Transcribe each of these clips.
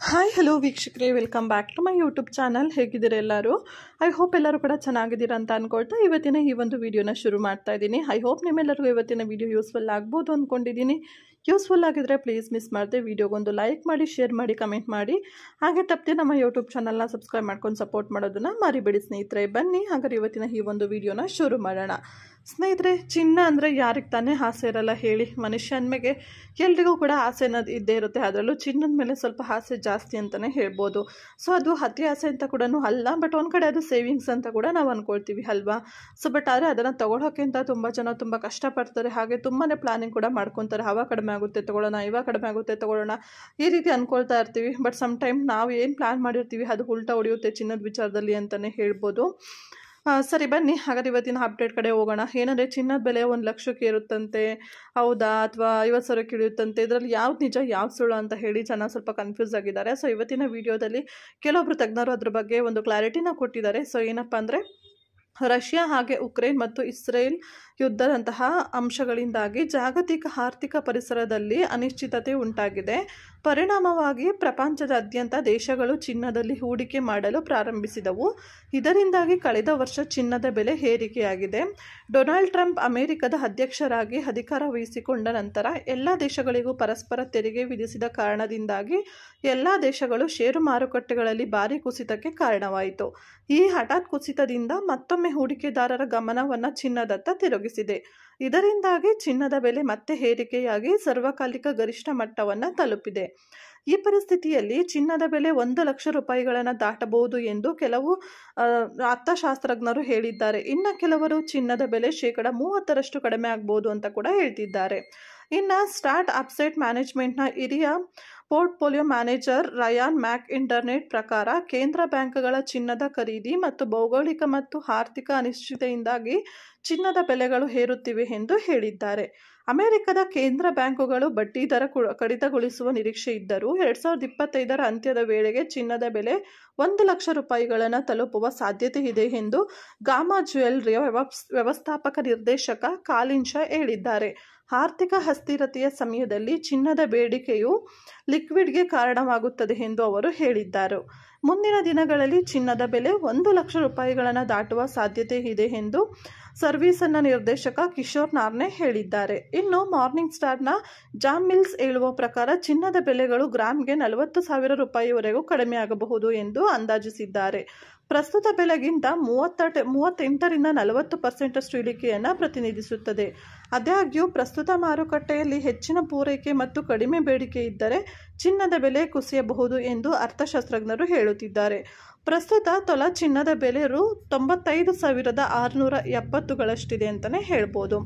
Hi hello ವೀಕ್ಷಕರೇ, welcome back to my YouTube channel. ಹೇಗಿದ್ದೀರಾ ಎಲ್ಲರೂ? ಐ ಹೋಪ್ ಎಲ್ಲರೂ ಕೂಡ ಚೆನ್ನಾಗಿದ್ದೀರಾ ಅಂತ ಅಂದ್ಕೊಳ್ತಾ ಇವತ್ತಿನ ಈ ಒಂದು ವಿಡಿಯೋನ ಶುರು ಮಾಡ್ತಾ ಇದ್ದೀನಿ. ಐ ಹೋಪ್ ನಿಮ್ಮೆಲ್ಲರಿಗೂ ಇವತ್ತಿನ ವಿಡಿಯೋ ಯೂಸ್ಫುಲ್ ಆಗ್ಬೋದು ಅಂದ್ಕೊಂಡಿದ್ದೀನಿ. ಯೂಸ್ಫುಲ್ ಆಗಿದ್ರೆ ಪ್ಲೀಸ್ ಮಿಸ್ ಮಾಡದೆ ವಿಡಿಯೋಗೊಂದು ಲೈಕ್ ಮಾಡಿ, ಶೇರ್ ಮಾಡಿ, ಕಮೆಂಟ್ ಮಾಡಿ. ಹಾಗೆ ತಪ್ಪದೆ ನಮ್ಮ ಯೂಟ್ಯೂಬ್ ಚಾನಲ್ನ ಸಬ್ಸ್ಕ್ರೈಬ್ ಮಾಡ್ಕೊಂಡು ಸಪೋರ್ಟ್ ಮಾಡೋದನ್ನು ಮರಿಬೇಡಿ ಸ್ನೇಹಿತರೆ. ಬನ್ನಿ ಹಾಗಾದ್ರೆ ಇವತ್ತಿನ ಈ ಒಂದು ವಿಡಿಯೋನ ಶುರು ಮಾಡೋಣ. ಸ್ನೇಹಿತರೆ, ಚಿನ್ನ ಅಂದರೆ ಯಾರಿಗೆ ತಾನೇ ಆಸೆ ಇರಲ್ಲ ಹೇಳಿ? ಮನುಷ್ಯ ಅಂದಮೇಲೆ ಎಲ್ರಿಗೂ ಕೂಡ ಆಸೆ ಅನ್ನೋದು ಇದ್ದೇ ಇರುತ್ತೆ. ಅದರಲ್ಲೂ ಚಿನ್ನದ ಮೇಲೆ ಸ್ವಲ್ಪ ಆಸೆ ಜಾಸ್ತಿ ಅಂತಲೇ ಹೇಳ್ಬೋದು. ಸೊ ಅದು ಅತಿ ಆಸೆ ಅಂತ ಕೂಡ ಅಲ್ಲ, ಬಟ್ ಒಂದು ಕಡೆ ಅದು ಸೇವಿಂಗ್ಸ್ ಅಂತ ಕೂಡ ನಾವು ಅಂದ್ಕೊಳ್ತೀವಿ ಅಲ್ವಾ? ಸೊ ಬಟ್ ಆದರೆ ಅದನ್ನು ತೊಗೊಳೋಕ್ಕಿಂತ ತುಂಬ ಜನ ತುಂಬ ಕಷ್ಟಪಡ್ತಾರೆ. ಹಾಗೆ ತುಂಬಾ ಪ್ಲಾನಿಂಗ್ ಕೂಡ ಮಾಡ್ಕೊತಾರೆ. ಅವಾಗ ಕಡಿಮೆ ಆಗುತ್ತೆ ತೊಗೊಳ್ಳೋಣ, ಇವಾಗ ಕಡಿಮೆ ಆಗುತ್ತೆ ತೊಗೊಳ್ಳೋಣ, ಈ ರೀತಿ ಅಂದ್ಕೊಳ್ತಾ ಇರ್ತೀವಿ. ಬಟ್ ಸಮ್ ಟೈಮ್ ನಾವು ಏನು ಪ್ಲ್ಯಾನ್ ಮಾಡಿರ್ತೀವಿ ಅದು ಉಲ್ಟಾ ಹೊಡೆಯುತ್ತೆ ಚಿನ್ನದ ವಿಚಾರದಲ್ಲಿ ಅಂತಲೇ ಹೇಳ್ಬೋದು. ಸರಿ ಬನ್ನಿ ಹಾಗಾದ್ರೆ ಇವತ್ತಿನ ಅಪ್ಡೇಟ್ ಕಡೆ ಹೋಗೋಣ. ಏನಂದರೆ ಚಿನ್ನದ ಬೆಲೆ 1,00,000ಕ್ಕೆ ಇರುತ್ತಂತೆ, ಹೌದಾ ಅಥವಾ 50,000ಕ್ಕೆ ಇಳಿಯುತ್ತಂತೆ. ಇದರಲ್ಲಿ ಯಾವ್ದು ನಿಜ ಯಾವ್ದು ಸುಳ್ಳು ಅಂತ ಹೇಳಿ ಜನ ಸ್ವಲ್ಪ ಕನ್ಫ್ಯೂಸ್ ಆಗಿದ್ದಾರೆ. ಸೊ ಇವತ್ತಿನ ವಿಡಿಯೋದಲ್ಲಿ ಕೆಲವೊಬ್ರು ತಜ್ಞರು ಅದ್ರ ಬಗ್ಗೆ ಒಂದು ಕ್ಲಾರಿಟಿನ ಕೊಟ್ಟಿದ್ದಾರೆ. ಸೊ ಏನಪ್ಪ ಅಂದರೆ, ರಷ್ಯಾ ಹಾಗೆ ಉಕ್ರೇನ್ ಮತ್ತು ಇಸ್ರೇಲ್ ಯುದ್ಧದಂತಹ ಅಂಶಗಳಿಂದಾಗಿ ಜಾಗತಿಕ ಆರ್ಥಿಕ ಪರಿಸರದಲ್ಲಿ ಅನಿಶ್ಚಿತತೆ ಉಂಟಾಗಿದೆ. ಪರಿಣಾಮವಾಗಿ ಪ್ರಪಂಚದಾದ್ಯಂತ ದೇಶಗಳು ಚಿನ್ನದಲ್ಲಿ ಹೂಡಿಕೆ ಮಾಡಲು ಪ್ರಾರಂಭಿಸಿದವು. ಇದರಿಂದಾಗಿ ಕಳೆದ ವರ್ಷ ಚಿನ್ನದ ಬೆಲೆ ಏರಿಕೆಯಾಗಿದೆ. ಡೊನಾಲ್ಡ್ ಟ್ರಂಪ್ ಅಮೆರಿಕದ ಅಧ್ಯಕ್ಷರಾಗಿ ಅಧಿಕಾರ ವಹಿಸಿಕೊಂಡ ನಂತರ ಎಲ್ಲ ದೇಶಗಳಿಗೂ ಪರಸ್ಪರ ತೆರಿಗೆ ವಿಧಿಸಿದ ಕಾರಣದಿಂದಾಗಿ ಎಲ್ಲ ದೇಶಗಳು ಷೇರು ಮಾರುಕಟ್ಟೆಗಳಲ್ಲಿ ಭಾರಿ ಕುಸಿತಕ್ಕೆ ಕಾರಣವಾಯಿತು. ಈ ಹಠಾತ್ ಕುಸಿತದಿಂದ ಮತ್ತೊಮ್ಮೆ ಹೂಡಿಕೆದಾರರ ಗಮನವನ್ನು ಚಿನ್ನದತ್ತ ತಿರುಗಿಸಿದೆ. ಇದರಿಂದಾಗಿ ಚಿನ್ನದ ಬೆಲೆ ಮತ್ತೆ ಏರಿಕೆಯಾಗಿ ಸಾರ್ವಕಾಲಿಕ ಗರಿಷ್ಠ ಮಟ್ಟವನ್ನು ತಲುಪಿದೆ. ಈ ಪರಿಸ್ಥಿತಿಯಲ್ಲಿ ಚಿನ್ನದ ಬೆಲೆ 1,00,000 ರೂಪಾಯಿಗಳನ್ನು ದಾಟಬಹುದು ಎಂದು ಕೆಲವು ಅರ್ಥಶಾಸ್ತ್ರಜ್ಞರು ಹೇಳಿದ್ದಾರೆ. ಇನ್ನು ಕೆಲವರು ಚಿನ್ನದ ಬೆಲೆ 30% ಕಡಿಮೆ ಆಗಬಹುದು ಅಂತ ಕೂಡ ಹೇಳ್ತಿದ್ದಾರೆ. ಇನ್ನು ಸ್ಟಾರ್ಟ್ ಅಪ್ಸೆಟ್ ಮ್ಯಾನೇಜ್ಮೆಂಟ್ನ ಹಿರಿಯ ಪೋರ್ಟ್ಫೋಲಿಯೋ ಮ್ಯಾನೇಜರ್ ರಯಾನ್ ಮ್ಯಾಕ್ ಇಂಟರ್ನೆಟ್ ಪ್ರಕಾರ ಕೇಂದ್ರ ಬ್ಯಾಂಕ್ಗಳ ಚಿನ್ನದ ಖರೀದಿ ಮತ್ತು ಭೌಗೋಳಿಕ ಮತ್ತು ಆರ್ಥಿಕ ಅನಿಶ್ಚಿತತೆಯಿಂದಾಗಿ ಚಿನ್ನದ ಬೆಲೆಗಳು ಏರುತ್ತಿವೆ ಎಂದು ಹೇಳಿದ್ದಾರೆ. ಅಮೆರಿಕದ ಕೇಂದ್ರ ಬ್ಯಾಂಕುಗಳು ಬಡ್ಡಿ ದರ ಕಡಿತಗೊಳಿಸುವ ನಿರೀಕ್ಷೆ ಇದ್ದರೂ 2025ರ ಅಂತ್ಯದ ವೇಳೆಗೆ ಚಿನ್ನದ ಬೆಲೆ 1,00,000 ರೂಪಾಯಿಗಳನ್ನು ತಲುಪುವ ಸಾಧ್ಯತೆ ಇದೆ ಎಂದು ಗಾಮಾ ಜ್ಯುವೆಲ್ಲರಿಯ ವ್ಯವಸ್ಥಾಪಕ ನಿರ್ದೇಶಕ ಕಾಲಿನ್ ಶಾ ಹೇಳಿದ್ದಾರೆ. ಆರ್ಥಿಕ ಅಸ್ಥಿರತೆಯ ಸಮಯದಲ್ಲಿ ಚಿನ್ನದ ಬೇಡಿಕೆಯು ಲಿಕ್ವಿಡ್ಗೆ ಕಾರಣವಾಗುತ್ತದೆ ಎಂದು ಅವರು ಹೇಳಿದ್ದಾರೆ. ಮುಂದಿನ ದಿನಗಳಲ್ಲಿ ಚಿನ್ನದ ಬೆಲೆ 1,00,000 ರೂಪಾಯಿಗಳನ್ನು ದಾಟುವ ಸಾಧ್ಯತೆ ಇದೆ ಎಂದು ಸರ್ವಿಸ್ನ ನಿರ್ದೇಶಕ ಕಿಶೋರ್ ನಾರ್ನೆ ಹೇಳಿದ್ದಾರೆ. ಇನ್ನು ಮಾರ್ನಿಂಗ್ ಸ್ಟಾರ್ನ ಜಾಮ್ ಮಿಲ್ಸ್ ಹೇಳುವ ಪ್ರಕಾರ ಚಿನ್ನದ ಬೆಲೆಗಳು ಗ್ರಾಮ್ಗೆ 40,000 ರೂಪಾಯಿವರೆಗೂ ಕಡಿಮೆಯಾಗಬಹುದು ಎಂದು ಅಂದಾಜಿಸಿದ್ದಾರೆ. ಪ್ರಸ್ತುತ ಬೆಲೆಗಿಂತ 38ರಿಂದ 40% ಇಳಿಕೆಯನ್ನು ಪ್ರತಿನಿಧಿಸುತ್ತದೆ. ಆದಾಗ್ಯೂ ಪ್ರಸ್ತುತ ಮಾರುಕಟ್ಟೆಯಲ್ಲಿ ಹೆಚ್ಚಿನ ಪೂರೈಕೆ ಮತ್ತು ಕಡಿಮೆ ಬೇಡಿಕೆ ಇದ್ದರೆ ಚಿನ್ನದ ಬೆಲೆ ಕುಸಿಯಬಹುದು ಎಂದು ಅರ್ಥಶಾಸ್ತ್ರಜ್ಞರು ಹೇಳುತ್ತಿದ್ದಾರೆ. ಪ್ರಸ್ತುತ ತೊಲ ಚಿನ್ನದ ಬೆಲೆ ರು. 95,670ಗಳಷ್ಟಿದೆ ಅಂತಲೇ ಹೇಳ್ಬೋದು.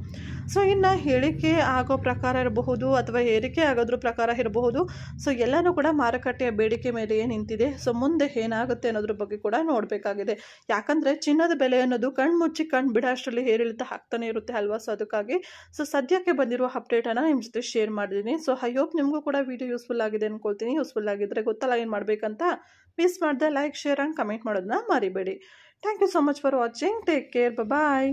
ಸೊ ಇನ್ನು ಇಳಿಕೆ ಆಗೋ ಪ್ರಕಾರ ಇರಬಹುದು ಅಥವಾ ಏರಿಕೆ ಆಗೋದ್ರ ಪ್ರಕಾರ ಇರಬಹುದು. ಸೊ ಎಲ್ಲನೂ ಕೂಡ ಮಾರುಕಟ್ಟೆಯ ಬೇಡಿಕೆ ಮೇಲೆಯೇ ನಿಂತಿದೆ. ಸೊ ಮುಂದೆ ಏನಾಗುತ್ತೆ ಅನ್ನೋದ್ರ ಬಗ್ಗೆ ಕೂಡ ನೋಡಬೇಕಾಗಿದೆ. ಯಾಕಂದರೆ ಚಿನ್ನದ ಬೆಲೆ ಅನ್ನೋದು ಕಣ್ಣು ಬಿಡೋ ಅಷ್ಟರಲ್ಲಿ ಏರಿಳಿತ ಆಗ್ತಾನೆ ಇರುತ್ತೆ ಅಲ್ವಾ? ಸೊ ಅದಕ್ಕಾಗಿ ಸದ್ಯಕ್ಕೆ ಬಂದಿರುವ ಅಪ್ಡೇಟನ್ನು ನಿಮ್ಮ ಜೊತೆ ಶೇರ್ ಮಾಡಿದ್ದೀನಿ. ಸೊ ಐ ಹೋಪ್ ನಿಮಗೂ ಕೂಡ ವಿಡಿಯೋ ಯೂಸ್ಫುಲ್ ಆಗಿದೆ ಅನ್ಕೊಳ್ತೀನಿ. ಯೂಸ್ಫುಲ್ ಆಗಿದ್ರೆ ಗೊತ್ತಲ್ಲ ಏನು ಮಾಡಬೇಕಂತ. ಮಿಸ್ ಮಾಡದೆ ಲೈಕ್, ಶೇರ್ ಆ್ಯಂಡ್ ಕಮೆಂಟ್ ಮಾಡೋದನ್ನ ಮರಿಬೇಡಿ. Thank you so much for watching. Take care. Bye.